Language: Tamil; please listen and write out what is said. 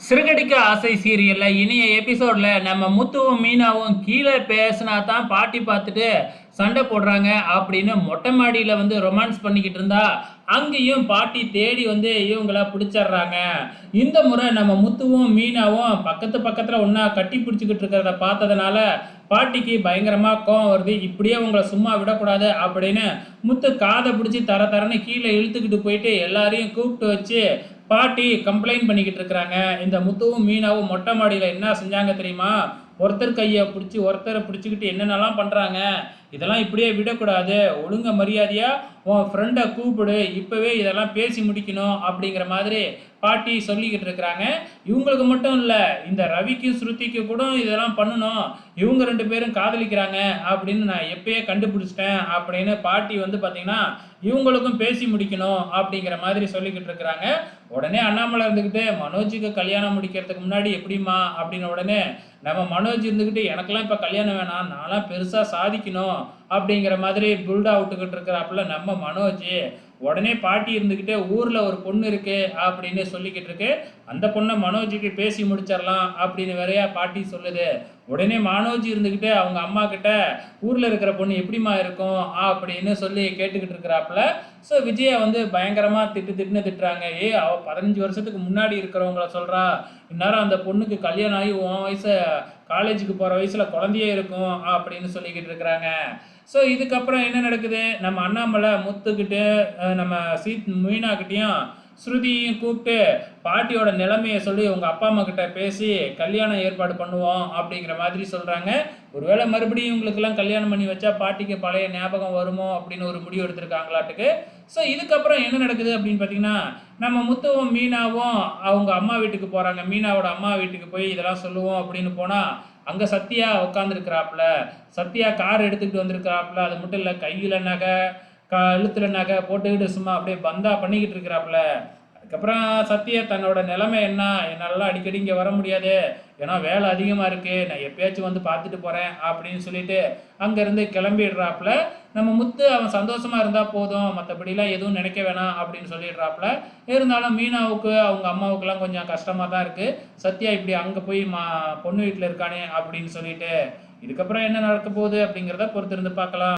சிறகடிக்க ஆசை சீரியல்ல இனிய எபிசோட்ல நம்ம முத்துவும் மீனாவும் கீழே பேசினா தான் பாட்டி பார்த்துட்டு சண்டை போடுறாங்க அப்படின்னு மொட்டை மாடியில் வந்து ரொமான்ஸ் பண்ணிக்கிட்டு இருந்தா அங்கேயும் பாட்டி தேடி வந்து இவங்கள பிடிச்சிடுறாங்க. இந்த முறை நம்ம முத்துவும் மீனாவும் பக்கத்து பக்கத்தில் ஒன்றா கட்டி பிடிச்சிக்கிட்டு இருக்கிறத பார்த்ததுனால பாட்டிக்கு பயங்கரமாக கோவம் வருது. இப்படியே உங்களை சும்மா விடக்கூடாது அப்படின்னு முத்து காதை பிடிச்சி தர தரன்னு கீழே இழுத்துக்கிட்டு போயிட்டு எல்லாரையும் கூப்பிட்டு வச்சு பாட்டி கம்ப்ளைண்ட் பண்ணிக்கிட்டு இருக்கிறாங்க. இந்த முத்துவும் மீனாவும் மொட்டை மாடியில் என்ன செஞ்சாங்க தெரியுமா? ஒருத்தர் கையை பிடிச்சி ஒருத்தரை பிடிச்சிக்கிட்டு என்னென்னலாம் பண்ணுறாங்க. இதெல்லாம் இப்படியே விடக்கூடாது, ஒழுங்க மரியாதையாக உன் ஃப்ரெண்டை கூப்பிடு, இப்போவே இதெல்லாம் பேசி முடிக்கணும் அப்படிங்கிற மாதிரி பாட்டி சொல்லிக்கிட்டு இருக்கிறாங்க. இவங்களுக்கு மட்டும் இல்லை, இந்த ரவிக்கும் ஸ்ருதிக்கு கூட இதெல்லாம் பண்ணணும், இவங்க ரெண்டு பேரும் காதலிக்கிறாங்க அப்படின்னு நான் எப்பயே கண்டுபிடிச்சிட்டேன் அப்படின்னு பாட்டி வந்து பார்த்தீங்கன்னா இவங்களுக்கும் பேசி முடிக்கணும் அப்படிங்கிற மாதிரி சொல்லிக்கிட்டு இருக்கிறாங்க. உடனே அண்ணாமலை இருந்துக்கிட்டு மனோஜுக்கு கல்யாணம் முடிக்கிறதுக்கு முன்னாடி எப்படிம்மா அப்படின்னு உடனே நம்ம மனோஜ் இருந்துக்கிட்டு எனக்கெல்லாம் இப்போ கல்யாணம் வேணாம், நான்லாம் பெருசாக சாதிக்கணும் அப்படிங்கிற மாதிரி புல்டா விட்டுக்கிட்டு இருக்கிறாப்புல நம்ம மனோஜ். உடனே பாட்டி இருந்துக்கிட்டே ஊரில் ஒரு பொண்ணு இருக்கு அப்படின்னு சொல்லிக்கிட்டு இருக்கு, அந்த பொண்ணை மனோஜுக்கு பேசி முடிச்சிடலாம் அப்படின்னு வேறையா பாட்டி சொல்லுது. உடனே மனோஜ் இருந்துக்கிட்டு அவங்க அம்மா கிட்ட ஊரில் இருக்கிற பொண்ணு எப்படிமா இருக்கும் அப்படின்னு சொல்லி கேட்டுக்கிட்டு இருக்கிறாப்புல. ஸோ விஜயா வந்து பயங்கரமாக திட்டுன்னு திட்டுறாங்க. அவள் 15 வருஷத்துக்கு முன்னாடி இருக்கிறவங்கள சொல்கிறா, இந்நேரம் அந்த பொண்ணுக்கு கல்யாணம் ஆகி உன் வயசு காலேஜுக்கு போகிற வயசில் குழந்தையே இருக்கும் அப்படின்னு சொல்லிக்கிட்டு இருக்கிறாங்க. ஸோ இதுக்கப்புறம் என்ன நடக்குது, நம்ம அண்ணாமலை முத்துக்கிட்டு நம்ம மீனாக்கிட்டையும் ஸ்ருதியும் கூப்பிட்டு பாட்டியோட நிலைமையை சொல்லி உங்கள் அப்பா அம்மா கிட்ட பேசி கல்யாணம் ஏற்பாடு பண்ணுவோம் அப்படிங்கிற மாதிரி சொல்கிறாங்க. ஒருவேளை மறுபடியும் இவங்களுக்கெல்லாம் கல்யாணம் பண்ணி வச்சா பாட்டிக்கு பழைய ஞாபகம் வருமோ அப்படின்னு ஒரு முடிவு எடுத்திருக்காங்களாட்டுக்கு. ஸோ இதுக்கப்புறம் என்ன நடக்குது அப்படின்னு பார்த்தீங்கன்னா, நம்ம முத்துவும் மீனாவும் அவங்க அம்மா வீட்டுக்கு போகிறாங்க. மீனாவோட அம்மா வீட்டுக்கு போய் இதெல்லாம் சொல்லுவோம் அப்படின்னு போனால் அங்கே சத்யா உட்காந்துருக்கிறாப்புல. சத்யா கார் எடுத்துக்கிட்டு வந்திருக்கிறாப்புல. அது மட்டும் இல்லை, கையில் நகை கழுத்துல நகை போட்டுக்கிட்டு சும்மா அப்படியே பந்தா பண்ணிக்கிட்டு இருக்கிறாப்புல. அதுக்கப்புறம் சத்யா தன்னோட நிலைமை என்ன, என்னாலலாம் அடிக்கடி இங்கே வர முடியாது, ஏன்னா வேலை அதிகமாக இருக்குது, நான் எப்பயாச்சும் வந்து பார்த்துட்டு போகிறேன் அப்படின்னு சொல்லிட்டு அங்கேருந்து கிளம்பிடுறாப்புல. நம்ம முத்து அவன் சந்தோஷமாக இருந்தால் போதும், மற்றபடிலாம் எதுவும் நினைக்க வேணாம் அப்படின்னு சொல்லிடுறாப்புல. இருந்தாலும் மீனாவுக்கு அவங்க அம்மாவுக்கெல்லாம் கொஞ்சம் கஷ்டமாக தான் இருக்குது, சத்யா இப்படி அங்கே போய் பொண்ணு வீட்டில் இருக்கானே அப்படின்னு சொல்லிட்டு. இதுக்கப்புறம் என்ன நடக்க போகுது அப்படிங்கிறத பொறுத்திருந்து பார்க்கலாம்.